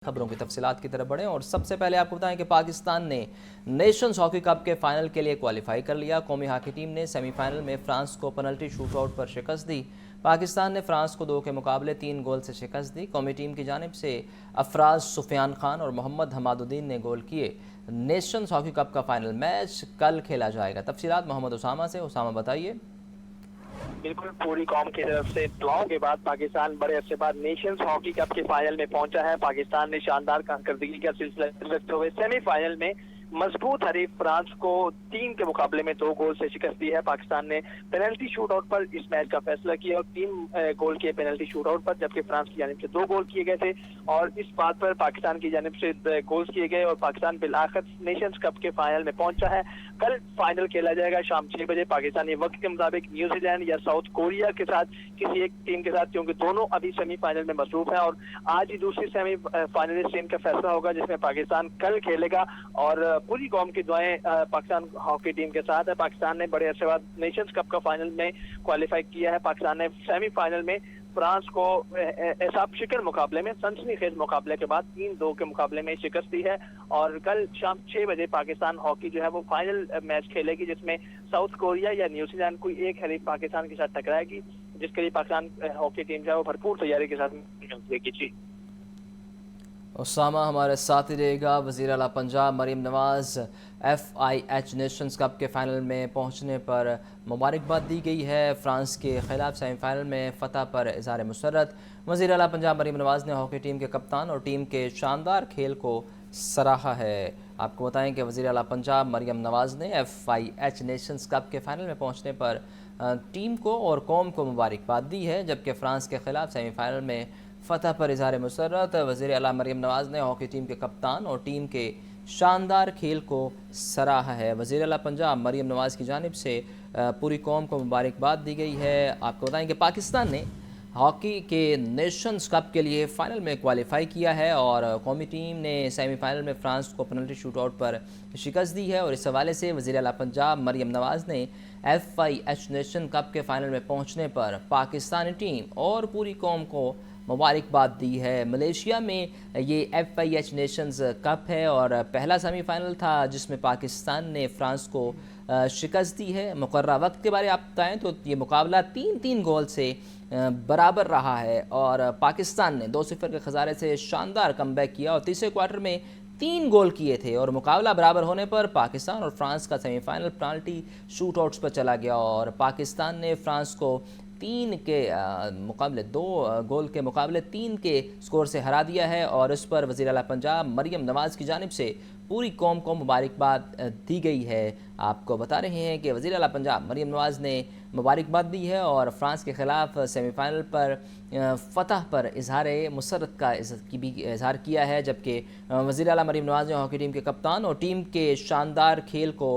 خبروں کی تفصیلات کی طرف بڑھیں اور سب سے پہلے آپ کو بتائیں کہ پاکستان نے نیشنز ہاکی کپ کے فائنل کے لیے کوالیفائی کر لیا۔ قومی ہاکی ٹیم نے سیمی فائنل میں فرانس کو پینلٹی شوٹ آؤٹ پر شکست دی۔ پاکستان نے فرانس کو 2 کے مقابلے 3 گول سے شکست دی۔ قومی ٹیم کی جانب سے افراز سفیان خان اور محمد حماد الدین نے گول کیے۔ نیشنز ہاکی کپ کا فائنل میچ کل کھیلا جائے گا۔ تفصیلات محمد اسامہ سے۔ اسامہ بتائیے۔ بالکل پوری قوم کی طرف سے دعاؤں کے بعد پاکستان بڑے عرصے بعد نیشنز ہاکی کپ کے فائنل میں پہنچا ہے۔ پاکستان نے شاندار کارکردگی کا سلسلہ رکھتے ہوئے سیمی فائنل میں مضبوط حریف فرانس کو 3 کے مقابلے میں 2 گول سے شکست دی ہے۔ پاکستان نے پینلٹی شوٹ آؤٹ پر اس میچ کا فیصلہ کیا اور 3 گول کیے پینلٹی شوٹ آؤٹ پر، جبکہ فرانس کی جانب سے 2 گول کیے گئے تھے اور اس بات پر پاکستان کی جانب سے گولز کیے گئے اور پاکستان بالآخر نیشنز کپ کے فائنل میں پہنچا ہے۔ کل فائنل کھیلا جائے گا شام 6 بجے پاکستانی وقت کے مطابق نیوزی لینڈ یا ساؤتھ کوریا کے ساتھ، کسی ایک ٹیم کے ساتھ، کیونکہ دونوں ابھی سیمی فائنل میں مصروف ہیں اور آج ہی دوسری سیمی فائنلسٹ ٹیم کا فیصلہ ہوگا جس میں پاکستان کل کھیلے گا اور پوری قوم کی دعائیں پاکستان ہاکی ٹیم کے ساتھ ہے۔ پاکستان نے بڑے عرصے بعد نیشنز کپ کا فائنل میں کوالیفائی کیا ہے۔ پاکستان نے سیمی فائنل میں فرانس کو اعصاب شکن مقابلے میں سنسنی خیز مقابلے کے بعد 3-2 کے مقابلے میں شکست دی ہے اور کل شام 6 بجے پاکستان ہاکی جو ہے وہ فائنل میچ کھیلے گی جس میں ساؤتھ کوریا یا نیوزی لینڈ کوئی ایک حریف پاکستان کے ساتھ ٹکرائے گی، جس کے لیے پاکستان ہاکی ٹیم جو ہے وہ بھرپور تیاری کے ساتھ نکلے گی۔ جی اسامہ ہمارے ساتھ ہی رہے گا۔ وزیر اعلیٰ Punjab Maryam Nawaz FIH nations cup کے فائنل میں پہنچنے پر مبارکباد دی گئی ہے۔ فرانس کے خلاف سیمی فائنل میں فتح پر اظہار مسرت۔ وزیر اعلیٰ پنجاب مریم نواز نے ہاکی ٹیم کے کپتان اور ٹیم کے شاندار کھیل کو سراہا ہے۔ آپ کو بتائیں کہ وزیر اعلیٰ پنجاب مریم نواز نے FIH نیشنز کپ کے فائنل میں پہنچنے پر ٹیم کو اور قوم کو مبارکباد دی ہے، جبکہ فرانس کے خلاف سیمی فائنل میں فتح پر اظہار مسرت۔ وزیر اعلیٰ مریم نواز نے ہاکی ٹیم کے کپتان اور ٹیم کے شاندار کھیل کو سراہا ہے۔ وزیر اعلیٰ پنجاب مریم نواز کی جانب سے پوری قوم کو مبارکباد دی گئی ہے۔ آپ کو بتائیں کہ پاکستان نے ہاکی کے نیشنز کپ کے لیے فائنل میں کوالیفائی کیا ہے اور قومی ٹیم نے سیمی فائنل میں فرانس کو پینلٹی شوٹ آؤٹ پر شکست دی ہے اور اس حوالے سے وزیر اعلیٰ پنجاب مریم نواز نے FIH نیشن کپ کے فائنل میں پہنچنے پر پاکستانی ٹیم اور پوری قوم کو مبارکباد دی ہے۔ ملیشیا میں یہ FIH نیشنز کپ ہے اور پہلا سیمی فائنل تھا جس میں پاکستان نے فرانس کو شکست دی ہے۔ مقررہ وقت کے بارے آپ بتائیں تو یہ مقابلہ 3 گول سے برابر رہا ہے اور پاکستان نے 2-0 کے خسارے سے شاندار کم بیک کیا اور تیسرے کوارٹر میں 3 گول کیے تھے اور مقابلہ برابر ہونے پر پاکستان اور فرانس کا semi final penalty shootouts پر چلا گیا اور پاکستان نے فرانس کو 3 کے مقابلے 2 گول کے مقابلے 3 کے سکور سے ہرا دیا ہے اور اس پر وزیر اعلیٰ پنجاب مریم نواز کی جانب سے پوری قوم کو مبارکباد دی گئی ہے۔ آپ کو بتا رہے ہیں کہ وزیر اعلیٰ پنجاب مریم نواز نے مبارکباد دی ہے اور فرانس کے خلاف سیمی فائنل پر فتح پر اظہار مسرت کا بھی اظہار کیا ہے، جبکہ وزیر اعلیٰ مریم نواز نے ہاکی ٹیم کے کپتان اور ٹیم کے شاندار کھیل کو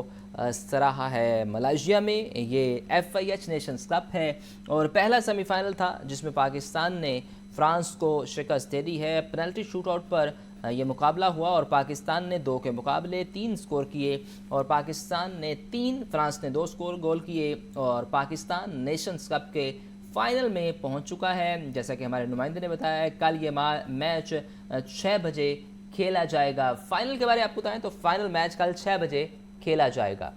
سراہا ہے۔ ملائیشیا میں یہ FIH نیشنز کپ ہے اور پہلا سیمی فائنل تھا جس میں پاکستان نے فرانس کو شکست دے دی ہے۔ پینلٹی شوٹ آؤٹ پر یہ مقابلہ ہوا اور پاکستان نے 2 کے مقابلے 3 سکور کیے اور پاکستان نے 3، فرانس نے 2 گول کیے اور پاکستان نیشنز کپ کے فائنل میں پہنچ چکا ہے۔ جیسا کہ ہمارے نمائندے نے بتایا ہے کل یہ میچ 6 بجے کھیلا جائے گا۔ فائنل کے بارے آپ بتائیں تو فائنل میچ کل 6 بجے کھیلا جائے گا،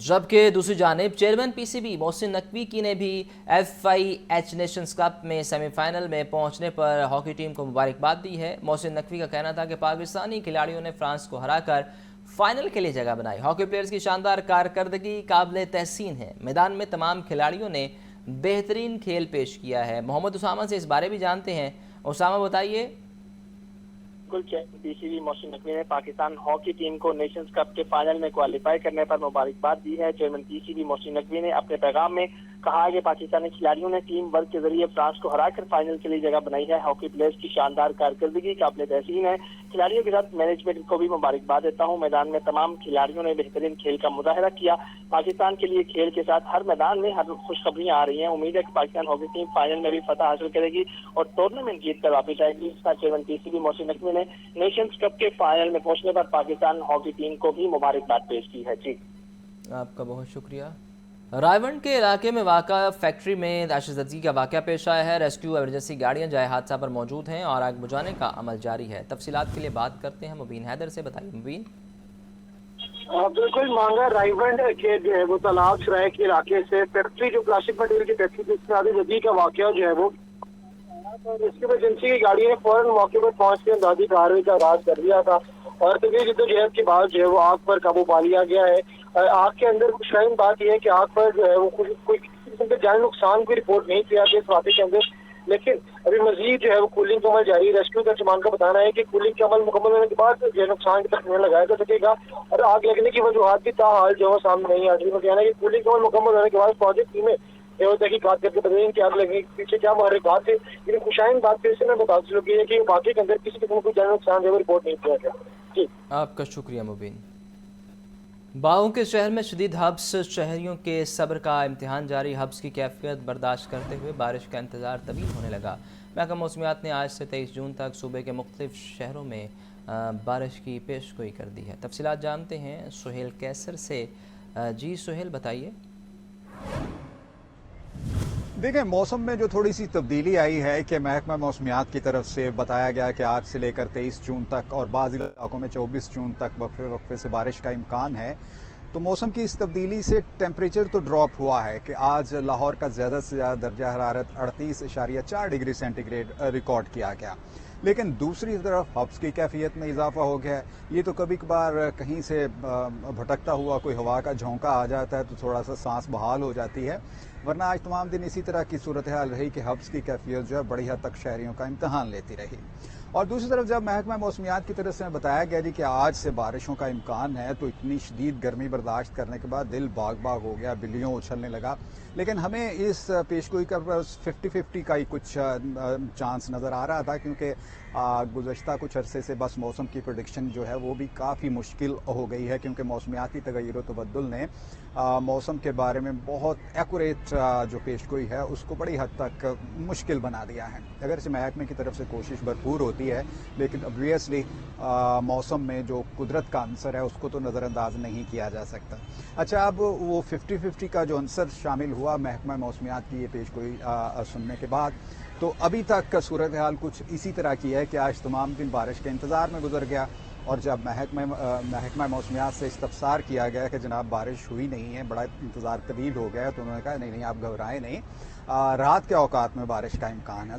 جبکہ دوسری جانب چیئرمین PCB محسن نقوی کی نے بھی FIH نیشنز کپ میں سیمی فائنل میں پہنچنے پر ہاکی ٹیم کو مبارکباد دی ہے۔ محسن نقوی کا کہنا تھا کہ پاکستانی کھلاڑیوں نے فرانس کو ہرا کر فائنل کے لیے جگہ بنائی۔ ہاکی پلیئرز کی شاندار کارکردگی قابل تحسین ہے۔ میدان میں تمام کھلاڑیوں نے بہترین کھیل پیش کیا ہے۔ محمد اسامہ سے اس بارے بھی جانتے ہیں۔ اسامہ بتائیے۔ PCB محسن نقوی نے پاکستان ہاکی ٹیم کو نیشنز کپ کے فائنل میں کوالیفائی کرنے پر مبارکباد دی ہے۔ چیئرمین PCB محسن نقوی نے اپنے پیغام میں کہا کہ پاکستانی کھلاڑیوں نے ٹیم ورک کے ذریعے فرانس کو ہرا کر فائنل کے لیے جگہ بنائی ہے۔ ہاکی پلیئرز کی شاندار کارکردگی قابل تحسین ہے۔ کھلاڑیوں کے ساتھ مینجمنٹ کو بھی مبارکباد دیتا ہوں۔ میدان میں تمام کھلاڑیوں نے بہترین کھیل کا مظاہرہ کیا۔ پاکستان کے لیے کھیل کے ساتھ ہر میدان میں ہر خوشخبریاں آ رہی ہیں۔ امید ہے کہ پاکستان ہاکی ٹیم فائنل میں بھی فتح حاصل کرے گی اور ٹورنامنٹ جیت کر واپس آئے گی۔ اس کا چیئرمین PCB محسن نقوی نے نیشنز کپ کے فائنل میں پہنچنے پر پاکستان ہاکی ٹیم کو بھی مبارکباد پیش کی ہے۔ جی آپ کا بہت شکریہ۔ रायवंड के इलाके में वाक़ा फैक्ट्री में दहशतगर्दी का वाक़या पेश आया है। रेस्क्यू एमरजेंसी गाड़ियां जाए हादसा पर मौजूद हैं और आग बुझाने का अमल जारी है। तफसीलात के लिए बात करते हैं मुबीन हैदर से। बताइए मुबीन। बिल्कुल मांगा रायवंड के जो है वो तालाब सराय के इलाके से फैक्ट्री जो प्लास्टिक मटेरियल की फैक्ट्री जिसमें आगजगी का वाक़या जो है वो इसकी एजेंसी की गाड़ी ने फौरन मौके पर पहुंच के इमदादी कार्रवाई का आगाज कर दिया था और तकरीबन जद्दोजहद के बाद जो है वो आग पर काबू पा लिया गया है। आग के अंदर कुछ शाइन बात यह है कि आग पर जो है वो कोई किस्म के जानी नुकसान की रिपोर्ट नहीं किया गया इस वाक़े के अंदर, लेकिन अभी मजीद जो है वो कूलिंग का अमल जारी है। रेस्क्यू तर्जमान का बताना है कि कूलिंग का अमल मुकम्मल होने के बाद जो है नुकसान की तखमीना लगाया जा सकेगा और आग लगने की वजूहत भी ताहाल जो है सामने नहीं आ रही। मैं कहना है कि कूलिंग का अमल मुकम्मल होने के बाद प्रोजेक्ट टीमें तहकीकात करके बताएंगे कि आग लगने के पीछे क्या मुहर्रिकात थे, लेकिन खुशाइन बात फिर से मैं बता चुकी है कि वाक़े के अंदर किसी किस्म को जानी नुकसान जो है रिपोर्ट नहीं किया गया। जी आपका शुक्रिया मुबीन। बागों के शहर में शदीद हब्स, शहरियों के सब्र का इम्तिहान जारी। हब्स की कैफियत बर्दाश्त करते हुए बारिश का इंतज़ार तवील होने लगा। महकमा मौसमियात ने आज से 23 जून तक सूबे के मुख्तलिफ शहरों में बारिश की पेशगोई कर दी है। तफसीलात जानते हैं सुहेल कैसर से। जी सुहेल बताइए। देखिए, मौसम में जो थोड़ी सी तब्दीली आई है कि महकमा मौसमियात की तरफ से बताया गया कि आज से लेकर 23 जून तक और बाज़ इलाकों में 24 जून तक वक्फे वक्फे से बारिश का इम्कान है। तो मौसम की इस तब्दीली से टेम्परेचर तो ड्रॉप हुआ है कि आज लाहौर का ज़्यादा से ज़्यादा दर्जा हरारत 38.4 डिग्री सेंटीग्रेड रिकॉर्ड किया गया, लेकिन दूसरी तरफ हब्स की कैफियत में इजाफा हो गया है। ये तो कभी कभार कहीं से भटकता हुआ कोई हवा का झोंका आ जाता है तो थोड़ा सा सांस बहाल हो जाती है, वरना आज तमाम दिन इसी तरह की सूरत हाल रही कि हब्स की कैफियत जो है बड़ी हद तक शहरियों का इम्तहान लेती रही। और दूसरी तरफ जब महकमा मौसमियात की तरफ से बताया गया जी कि आज से बारिशों का इम्कान है, तो इतनी शदीद गर्मी बर्दाश्त करने के बाद दिल बाग बाग हो गया, बिल्लियों उछलने लगा। लेकिन हमें इस पेशगोई का 50-50 का ही कुछ चांस नज़र आ रहा था, क्योंकि गुज़श्ता कुछ अरसे से बस मौसम की प्रेडिक्शन जो है वो भी काफ़ी मुश्किल हो गई है, क्योंकि मौसमियाती तगय्युर व तबद्दुल ने मौसम के बारे में बहुत एक्यूरेट जो पेशगोई है उसको बड़ी हद तक मुश्किल बना दिया है। अगरचे महकमे की तरफ से कोशिश भरपूर होती है, लेकिन ऑब्वियसली मौसम में जो कुदरत का अंसर है उसको तो नज़रअंदाज नहीं किया जा सकता। अच्छा, अब वो 50-50 का जो अंसर शामिल हुआ महकमा मौसमियात की ये पेशगोई सुनने के बाद, तो अभी तक का सूरत हाल कुछ इसी तरह की है कि आज तमाम दिन बारिश के इंतज़ार में गुजर गया और जब महकमा मौसमियात से इस्तफसार किया गया कि जनाब बारिश हुई नहीं है, बड़ा इंतज़ार तवील हो गया, तो उन्होंने कहा नहीं आप घबराएं नहीं, रात के औकात में बारिश का इम्कान है।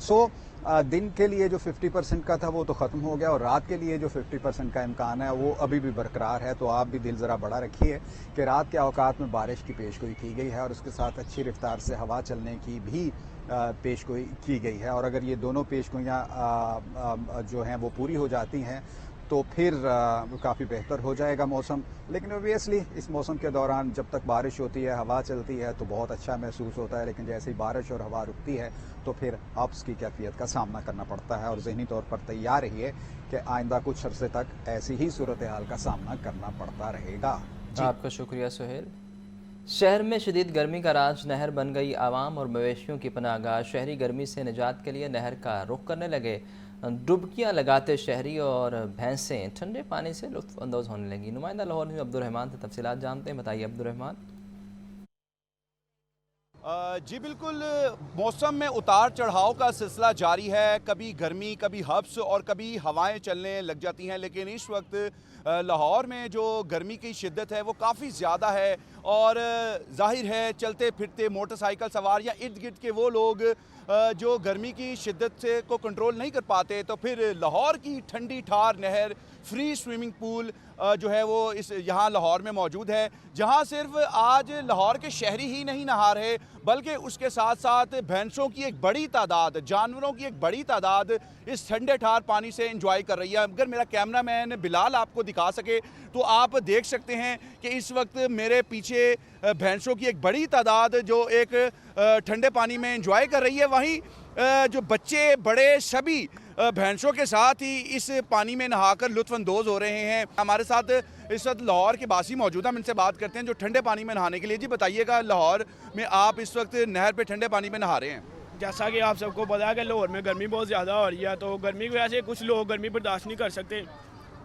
दिन के लिए जो 50% का था वो तो ख़त्म हो गया और रात के लिए जो 50% का इम्कान है वो अभी भी बरकरार है। तो आप भी दिल ज़रा बड़ा रखिए कि रात के औकात में बारिश की पेशगोई की गई है और उसके साथ अच्छी रफ्तार से हवा चलने की भी पेशगोई की गई है। और अगर ये दोनों पेशगोइयाँ जो हैं वो पूरी हो जाती हैं तो फिर काफ़ी बेहतर हो जाएगा मौसम। लेकिन ऑब्वियसली इस मौसम के दौरान जब तक बारिश होती है, हवा चलती है तो बहुत अच्छा महसूस होता है, लेकिन जैसे ही बारिश और हवा रुकती है तो फिर हब्स की कैफियत का सामना करना पड़ता है। और ज़हनी तौर पर तैयार रहिए कि आइंदा कुछ अरसे तक ऐसी ही सूरत हाल का सामना करना पड़ता रहेगा। आपका शुक्रिया सुहेल। शहर में शदीद गर्मी का राज नहर बन गई आवाम और मवेशियों की पनाहगाह। शहरी गर्मी से निजात के लिए नहर का रुख करने लगे। डुबकियां लगाते शहरी और भैंसें ठंडे पानी से लुत्फ अंदोज़ होने लगी। नुमाइंदा लाहौर में अब्दुर्रहमान से तफसीलात जानते हैं। बताइए अब्दुर्रहमान। जी बिल्कुल, मौसम में उतार चढ़ाव का सिलसिला जारी है। कभी गर्मी, कभी हब्स और कभी हवाएं चलने लग जाती हैं, लेकिन इस वक्त लाहौर में जो गर्मी की शिद्दत है वो काफ़ी ज़्यादा है और जाहिर है चलते फिरते मोटरसाइकिल सवार या इर्द गिर्द के वो लोग जो गर्मी की शिद्दत से को कंट्रोल नहीं कर पाते, तो फिर लाहौर की ठंडी ठार नहर फ्री स्विमिंग पूल जो है वो इस यहाँ लाहौर में मौजूद है, जहाँ सिर्फ आज लाहौर के शहरी ही नहीं नहा रहे बल्कि उसके साथ साथ भैंसों की एक बड़ी तादाद, जानवरों की एक बड़ी तादाद इस ठंडे ठार पानी से एंजॉय कर रही है। अगर मेरा कैमरामैन बिलाल आपको दिखा सके तो आप देख सकते हैं कि इस वक्त मेरे पीछे भैंसों की एक बड़ी तादाद जो एक ठंडे पानी में एंजॉय कर रही है। वहीं जो बच्चे बड़े सभी भैंसों के साथ ही इस पानी में नहाकर लुत्फ़अंदोज़ हो रहे हैं। हमारे साथ इस वक्त लाहौर के बासी मौजूद हैं, हम इनसे बात करते हैं जो ठंडे पानी में नहाने के लिए। जी बताइएगा, लाहौर में आप इस वक्त नहर पे ठंडे पानी में नहा रहे हैं। जैसा कि आप सबको पता है कि लाहौर में गर्मी बहुत ज़्यादा हो रही है, तो गर्मी की वजह से कुछ लोग गर्मी बर्दाश्त नहीं कर सकते,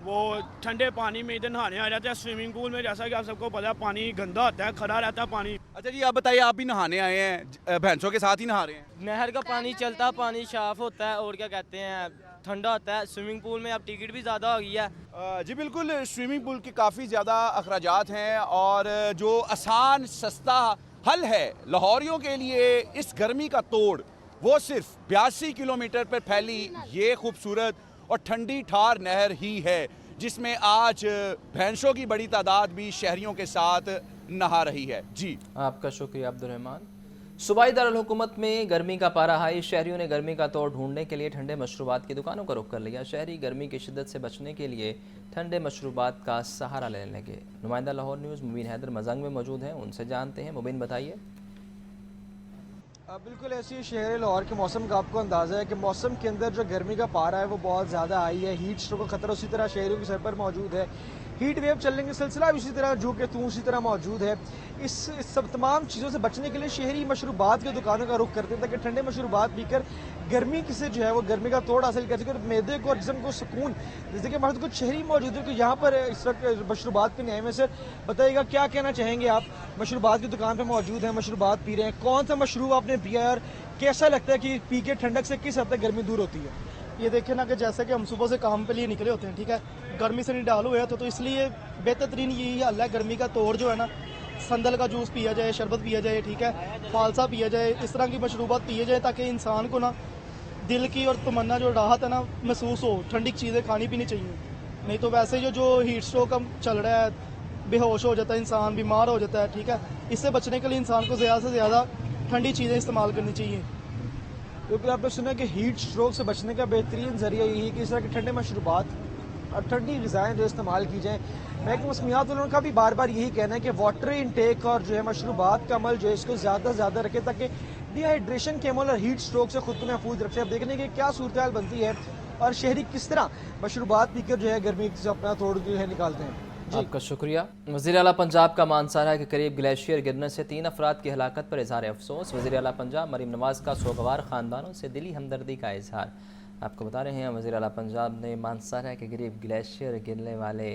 वो ठंडे पानी में इधर नहाने आ जाते हैं। स्विमिंग पूल में जैसा कि आप सबको पता है पानी गंदा होता है, खड़ा रहता है पानी। अच्छा जी, आप बताइए, आप भी नहाने आए हैं, भैंसों के साथ ही नहा रहे हैं? नहर का पानी चलता, पानी साफ होता है और क्या कहते हैं ठंडा होता है। स्विमिंग पूल में अब टिकट भी ज़्यादा हो गई है। जी बिल्कुल, स्विमिंग पूल के काफ़ी ज़्यादा अखराजात हैं और जो आसान सस्ता हल है लाहौरियों के लिए इस गर्मी का तोड़, वो सिर्फ 82 किलोमीटर पर फैली ये खूबसूरत और ठंडी ठार नहर ही है, जिसमें आज भैंसों की बड़ी तादाद भी शहरियों के साथ नहा रही है। जी आपका शुक्रिया अब्दुलरहमान। सूबाई दारुल हुकूमत में गर्मी का पारा हाई, शहरियों ने गर्मी का तोड़ ढूंढने के लिए ठंडे मशरूबात की दुकानों का रुख कर लिया। शहरी गर्मी की शिद्दत से बचने के लिए ठंडे मशरूबात का सहारा लेने लगे। नुमाइंदा लाहौर न्यूज़ मुबीन हैदर मजंग में मौजूद हैं, उनसे जानते हैं। मुबीन बताइए। बिल्कुल ऐसी शहर लाहौर के मौसम का आपको अंदाज़ा है कि मौसम के अंदर जो गर्मी का पारा है वो बहुत ज़्यादा हाई है। हीट स्ट्रोक का खतरा उसी तरह शहरों के सर पर मौजूद है। हीट वेव चलने का सिलसिला भी उसी तरह जो कि तू उसी तरह मौजूद है। इस सब तमाम चीज़ों से बचने के लिए शहरी मशरूबात की दुकानों का रुख करते हैं ताकि ठंडे मशरूबात पीकर गर्मी से जो है वो गर्मी का तोड़ हासिल कर सके और मैदे को और जिस्म को सुकून। जैसे कि हमारे कुछ शहरी मौजूद है कि यहाँ पर इस वक्त मशरूबात के न्याय में सर बताइएगा क्या कहना चाहेंगे आप? मशरूबात की दुकान पर मौजूद हैं, मशरूबात पी रहे हैं, कौन सा मशरूब आपने पिया है और कैसा लगता है कि पी के ठंडक से किस हद तक गर्मी दूर होती है? ये देखिए ना कि जैसे कि हम सुबह से काम के लिए निकले होते हैं, ठीक है, गर्मी से निडाल हुए तो इसलिए बेहतरीन यही हल है गर्मी का तोड़ जो है ना, संदल का जूस पिया जाए, शरबत पिया जाए, ठीक है, फालसा पिया जाए, इस तरह की मशरूबात पिए जाए ताकि इंसान को ना दिल की और तमन्ना जो राहत है ना महसूस हो। ठंडी चीज़ें खानी पीनी चाहिए, नहीं तो वैसे जो हीट स्ट्रोक चल रहा है, बेहोश हो जाता है इंसान, बीमार हो जाता है, ठीक है। इससे बचने के लिए इंसान को ज़्यादा से ज़्यादा ठंडी चीज़ें इस्तेमाल करनी चाहिए। क्योंकि आपने सुना कि हीट स्ट्रोक से बचने का बेहतरीन जरिया यही है कि इस तरह के ठंडे मशरूबात और ठंडी ग़िज़ाएँ जो इस्तेमाल की जाएँ। महकमा मौसमियात वालों का भी बार बार यही कहना है कि वाटर इंटेक और जो है मशरूबात का अमल जो है इसको ज़्यादा से ज़्यादा रखें ताकि डिहाइड्रेशन के अमल और हीट स्ट्रोक से खुद को महफूज रखें। अब देखने की क्या सूरत हाल बनती है और शहरी किस तरह मशरूबात पीकर जो है गर्मी से अपना तोड़ जो है निकालते हैं। आपका शुक्रिया। वज़ीर आला पंजाब का मानसारा है कि करीब ग्लेशियर गिरने से 3 अफराद की हलाकत पर इजहार अफसोस। वज़ीर आला पंजाब मरीम नवाज़ का सोगवार ख़ानदानों से दिली हमदर्दी का इजहार। आपको बता रहे हैं वज़ीर आला पंजाब ने मानसारा के करीब ग्लेशियर गिरने वाले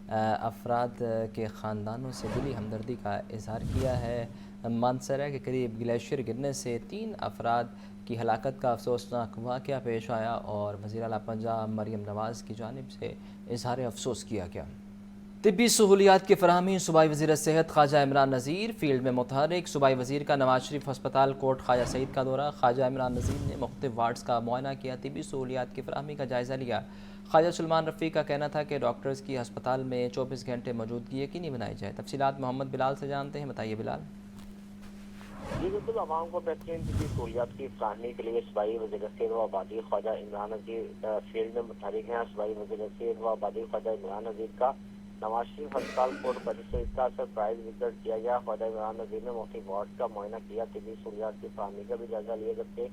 अफराद के ख़ानदानों से दिली हमदर्दी का इजहार किया है। मानसरा के करीब ग्लेशियर गिरने से 3 अफराद की हलाकत का अफसोसनाक वाक़या पेश आया और वज़ीर आला पंजाब मरीम नवाज़ की जानिब से इजहार अफसोस किया गया। तिब्बी सहूलियात की फराहमी, सूबाई वज़ीर सेहत ख्वाजा इमरान नज़ीर फील्ड में मुतहरिक। सूबाई वज़ीर का नवाज शरीफ हस्पताल कोट ख्वाजा सईद का दौरा। ख्वाजा इमरान नज़ीर ने मुख्तलिफ वार्ड्स का मुआयना किया, तिब्बी सहूलियात की फराहमी का जायज़ा लिया। ख्वाजा सलमान रफ़ी का कहना था कि डॉक्टर्स की हस्पताल में 24 घंटे मौजूदगी यकीनी बनाई जाए। तफसीलात मोहम्मद बिलाल से जानते हैं, बताइए बिलाल। जी बिल्कुल, आवाम को बेहतरीन तिब्बी सहूलियात की फराहमी के लिए सूबाई वज़ीर सेहत व आबादी ख्वाजा इमरान नज़ीर फील्ड में मुतहरिक हैं। सूबाई वज़ीर सेहत व आबादी ख्वाजा इमरान नज़ीर का नवाज शरीफ हस्पताल कोट ख्वाजा सईद का सरप्राइज विजिट किया गया। ख्वाजा इमरान नज़ीर ने मुख्तलिफ वार्ड का मुआयना किया, तिब्बी सहूलियात की फराहमी का भी जायजा लिया, जबकि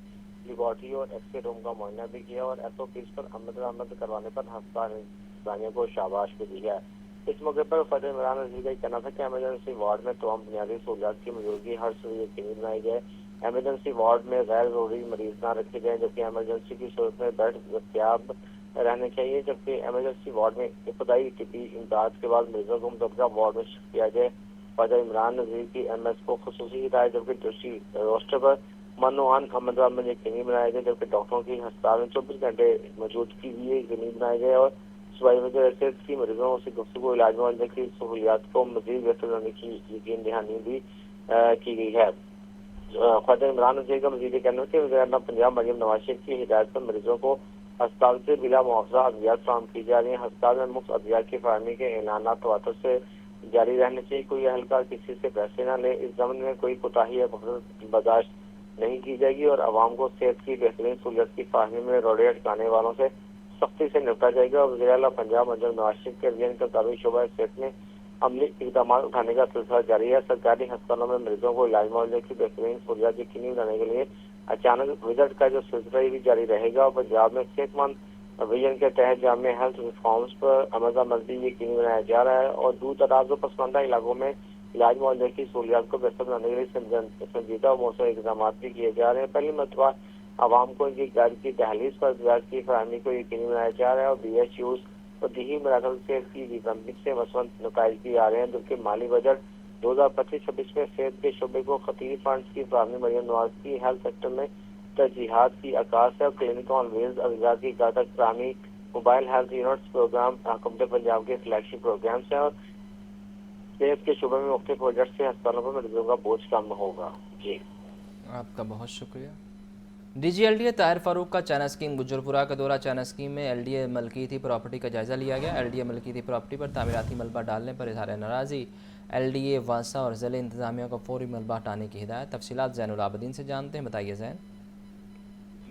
लेबॉर्ट्री और एक्सरे रूम का मुआयना भी किया और SOPs पर अमल करवाने पर हस्पताल इंतजामिया को शाबाश भी दी है। इस मौके पर ख्वाजा इमरान नज़ीर का कहना था कि एमरजेंसी वार्ड में तमाम बुनियादी सहूलियात की मौजूदगी हर सूरत यकीनी बनाई जाए। एमरजेंसी वार्ड में गैर जरूरी मरीज न रखे जाए, जबकि एमरजेंसी की सूरत में बेड दस्तियाब रहने चाहिए, जबकि एमरजेंसी वार्ड में इब्तदाई तिब्बी इमदाद के बाद मरीजों को मुतलका वार्ड में शिफ्ट किया जाए। ख्वाजा इमरान नज़ीर की MS को खुसूसी हिदायत, जबकि दूसरी रोस्टर पर मनोहान अमल यकीनी बनाया जाए, जबकि डॉक्टरों की अस्पताल में 24 घंटे मौजूदगी भी यकीनी बनाई जाए और सूबाई वज़ीर सेहत की मरीजों से गुफ्तगू इलाज मुआवजे की सहूलियात को मज़ीद बेहतर करने की यकीन दहानी भी की गई है। ख्वाजा इमरान नज़ीर का मज़ीद कहना है कि वज़ीर पंजाब मरीम नवाज शरीफ की हिदायत पर मरीजों को अस्पताल से बिला मुआवजा अद्वियात फराहम की जा रही है। अस्पताल में मुफ्त अद्वियात की फराहमी के ऐलानात तवातुर से जारी रहने चाहिए। कोई अहलकार किसी से पैसे न ले, इस ज़मन में कोई कोताही या बर्दाश्त नहीं की जाएगी और आवाम को सेहत की बेहतरीन सहूलियत की फराहमी में रोड़े अटकाने वालों से सख्ती से निपटा जाएगा। वज़ीर आला पंजाब मरीम नवाज शरीफ के अभियान के मुताबिक शोबा सेहत में अमली इक़दाम उठाने का सिलसिला जारी है। सरकारी अस्पतालों में मरीजों को इलाज मुआवजे की बेहतरीन सहूलियत यकीनी बनाने के लिए अचानक विजिट का जो सिलसिला भी जारी रहेगा और पंजाब में सेहतमंद विजन के तहत जामे हेल्थ रिफॉर्म्स पर अमल भी यकीनी बनाया जा रहा है और दूर दराज और पसमानदा इलाकों में इलाज मुआवजे की सहूलियात को बेहतर बनाने के लिए संजीदा और मौसर इक़दाम भी किए जा रहे हैं। पहली मरतबा आवाम को इनकी घर की दहलीज पर अद्वियात की फराहमी को यकीनी बनाया जा रहा है और BHUs تو دیہی مراکز سے کی ریویمپنگ سے مثبت نتائج بھی آ رہے ہیں، جبکہ مالی بجٹ 2025-26 میں صحت کے شعبے کو خطیر فنڈز کی فراہمی مریم نواز کی ہیلتھ سیکٹر میں ترجیحات کی عکاس ہے اور کلینک آن ویلز ادویات کی گھر تک فراہمی موبائل ہیلتھ یونٹس پروگرام حکومت پنجاب کے فلیگشپ پروگرامس ہیں اور صحت کے شعبے میں مختلف پروجیکٹ سے ہسپتالوں پر مریضوں کا بوجھ کم ہوگا۔ جی آپ کا بہت شکریہ۔ D G L D A Tahir Farooq کا چائنا اسکیم گجرپورہ کا دورہ۔ چائنا اسکیم میں ایل ڈی اے ملکیتی پراپرٹی کا جائزہ لیا گیا۔ ایل ڈی اے ملکیتی پراپرٹی پر تعمیراتی ملبہ ڈالنے پر اظہار ناراضی۔ ایل ڈی اے واسا اور ضلع انتظامیہ کو فوری ملبہ ہٹانے کی ہدایت۔ تفصیلات زین العابدین سے جانتے ہیں، بتائیے زین۔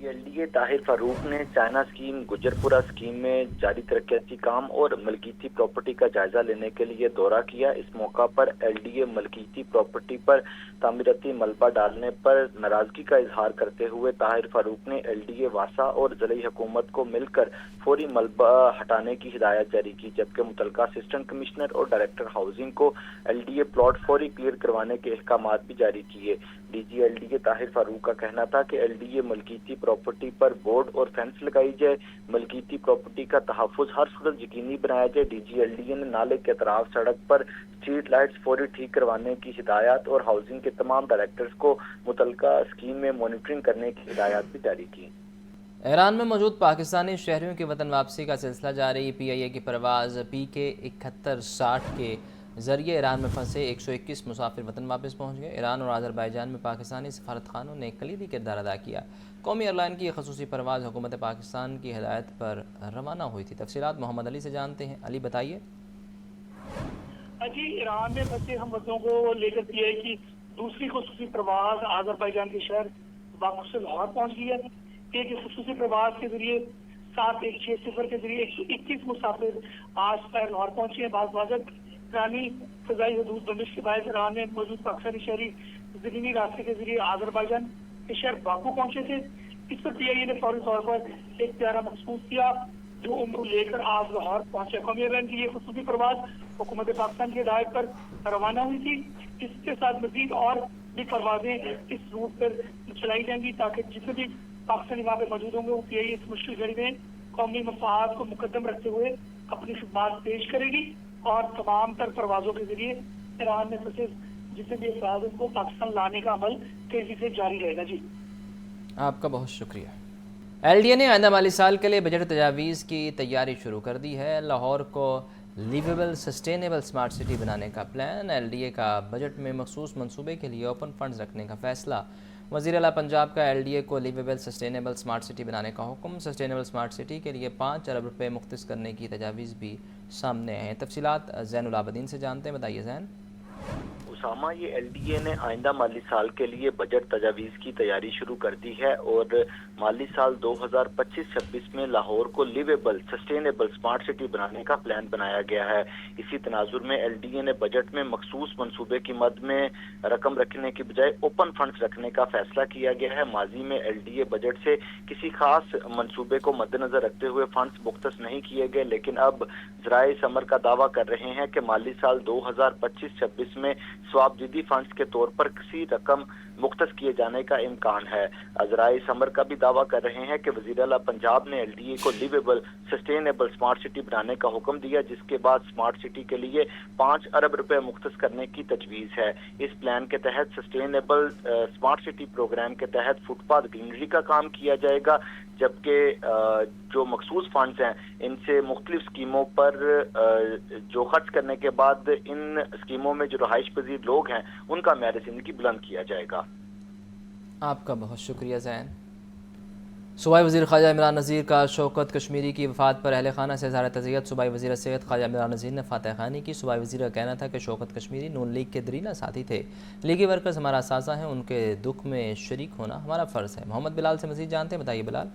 ایل ڈی اے طاہر فاروق نے چائنا اسکیم گجرپورہ اسکیم میں جاری ترقیاتی کام اور ملکیتی پراپرٹی کا جائزہ لینے کے لیے دورہ کیا۔ اس موقع پر ایل ڈی اے ملکیتی پراپرٹی پر تعمیراتی ملبہ ڈالنے پر ناراضگی کا اظہار کرتے ہوئے طاہر فاروق نے ایل ڈی اے واسا اور ضلعی حکومت کو مل کر فوری ملبہ ہٹانے کی ہدایت جاری کی، جبکہ متعلقہ اسسٹنٹ کمشنر اور ڈائریکٹر ہاؤسنگ کو ایل ڈی اے پلاٹ فوری کلیئر کروانے کے احکامات بھی جاری کیے۔ D G L D A Tahir Farooq کا کہنا تھا کہ ایل ڈی اے ملکیتی پراپرٹی پر بورڈ اور فینس لگائی جائے، ملکیتی پراپرٹی کا تحفظ ہر صورت یقینی بنایا جائے۔ D G L D A نے نالے کے اطراف سڑک پر اسٹریٹ لائٹس فوری ٹھیک کروانے کی ہدایات اور ہاؤسنگ کے تمام ڈائریکٹرز کو متعلقہ اسکیم میں مانیٹرنگ کرنے کی ہدایات بھی جاری کی۔ ایران میں موجود پاکستانی شہریوں کی وطن واپسی کا سلسلہ جاری۔ پی آئی اے کی پرواز PK 7160 کے ذریعے ایران میں پھنسے 121 مسافر وطن واپس پہنچ گئے۔ ایران اور آذربائیجان میں پاکستانی سفارت خانوں نے کلیدی کردار ادا کیا۔ قومی ایئر لائن کی یہ خصوصی پرواز حکومت پاکستان کی ہدایت پر روانہ ہوئی تھی۔ تفصیلات محمد علی سے جانتے ہیں۔ علی بتائیے۔ جی، ایران میں پھنسے ہم وطنوں کو لے کر PI کی دوسری خصوصی پرواز آذربائیجان کے شہر باکو سے لاہور پہنچ گئی ہے۔ ایک خصوصی پرواز کے ذریعے 7160 کے ذریعے 121 مسافر آج سپہر لاہور پہنچے ہیں۔ بعض واضح ایرانی فضائی حدود بندش کے باعث ایران میں موجود پاکستانی شہری زمینی راستے کے ذریعے آذربائیجان کے شہر باکو پہنچے تھے۔ اس پر PIA نے فوری طور پر ایک پیارا مخصوص کیا جو ان کو لے کر آج لاہور پہنچے۔ قومی ایئر لائن کی یہ خصوصی پرواز حکومت پاکستان کی ہدایت پر روانہ ہوئی تھی۔ اس کے ساتھ مزید اور بھی پروازیں اس روٹ پر چلائی جائیں گی تاکہ جتنے بھی پاکستانی وہاں پہ موجود ہوں گے وہ PIA اس مشکل گھڑی میں قومی مفاد کو مقدم رکھتے ہوئے اپنی خدمات پیش کرے گی اور تمام تر پروازوں کے ذریعے ایران میں پھنسے جتنے بھی افراد ان کو پاکستان لانے کا عمل تیزی سے جاری رہے گا۔ جی، آپ کا بہت شکریہ۔ ایل ڈی اے نے آئندہ مالی سال کے لیے بجٹ تجاویز کی تیاری شروع کر دی ہے۔ لاہور کو لیویبل سسٹینیبل سمارٹ سٹی بنانے کا پلان۔ ایل ڈی اے کا بجٹ میں مخصوص منصوبے کے لیے اوپن فنڈز رکھنے کا فیصلہ۔ وزیر اعلیٰ پنجاب کا ایل ڈی اے کو لیویبل سسٹینیبل سمارٹ سٹی بنانے کا حکم۔ سسٹینیبل سمارٹ سٹی کے لیے 5 ارب روپے مختص کرنے کی تجاویز بھی سامنے آئے ہیں۔ تفصیلات زین العابدین سے جانتے ہیں، بتائیے زین۔ اسامہ، یہ ایل ڈی اے نے آئندہ مالی سال کے لیے بجٹ تجاویز کی تیاری شروع کر دی ہے اور مالی سال 2025-26 میں لاہور کو لیویبل سسٹینیبل سمارٹ سٹی بنانے کا پلان بنایا گیا ہے۔ اسی تناظر میں ایل ڈی اے نے بجٹ میں مخصوص منصوبے کی مد میں رقم رکھنے کی بجائے اوپن فنڈز رکھنے کا فیصلہ کیا گیا ہے۔ ماضی میں ایل ڈی اے بجٹ سے کسی خاص منصوبے کو مد نظر رکھتے ہوئے فنڈز مختص نہیں کیے گئے، لیکن اب ذرائع ثمر کا دعویٰ کر رہے ہیں کہ مالی سال 2025-26 میں سواب جدی فنڈز کے طور پر کسی رقم مختص کیے جانے کا امکان ہے۔ ذرائع ثمر کا بھی دعویٰ کر رہے ہیں کہ وزیر اعلیٰ پنجاب نے ایل ڈی اے کو لیویبل سسٹینیبل سمارٹ سٹی بنانے کا حکم دیا، جس کے بعد سمارٹ سٹی کے لیے 5 ارب روپے مختص کرنے کی تجویز ہے۔ اس پلان کے تحت سسٹینیبل سمارٹ سٹی پروگرام کے تحت فٹ پاتھ گرینری کا کام کیا جائے گا، جبکہ جو مخصوص فنڈز ہیں ان سے مختلف اسکیموں پر جو خرچ کرنے کے بعد ان اسکیموں میں جو رہائش پذیر لوگ ہیں ان کا معیار زندگی بلند کیا جائے گا۔ آپ کا بہت شکریہ زین۔ صوبائی وزیر خواجہ عمران نذیر کا شوکت کشمیری کی وفات پر اہل خانہ سے اظہار تعزیت۔ صوبائی وزیر صحت خواجہ عمران نذیر نے فاتح خوانی کی۔ صوبائی وزیر کا کہنا تھا کہ شوکت کشمیری نون لیگ کے درینا ساتھی تھے۔ لیگی ورکرز ہمارا سازہ ہیں، ان کے دکھ میں شریک ہونا ہمارا فرض ہے۔ محمد بلال سے مزید جانتے ہیں، بتائیے بلال۔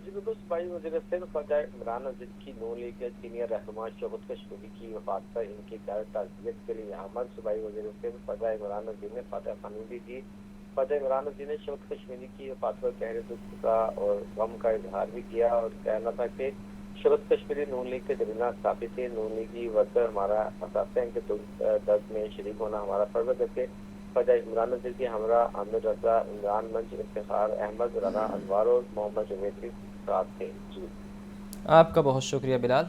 جی بالکل، صوبائی وزیر صحت خواجہ عمران نذیر کی نون لیگ کے سینئر رہنما شوکت کشمیری کی وفات پر ان کی تعزیت کے لیے آمد صوبائی وزیر صحت خواجہ عمران نذیر نے فاتح خوانی بھی کی۔ خواجہ عمران نذیر نے شوکت کشمیری کی وفات پر گہرے دکھ کا اور غم کا اظہار بھی کیا اور کہنا تھا کہ شوکت کشمیری نون لیگ کے درینا ساتھی تھے، نون لیگی ورکر ہمارا اثاثہ ہیں کہ درد میں شریک ہونا ہمارا فرض ہے، جبکہ خواجہ عمران نذیر کے ہمراہ عامر رضا، عمران منچ، افتخار احمد، رانا انوار اور محمد جنید کے ساتھ تھے۔ آپ کا بہت شکریہ بلال.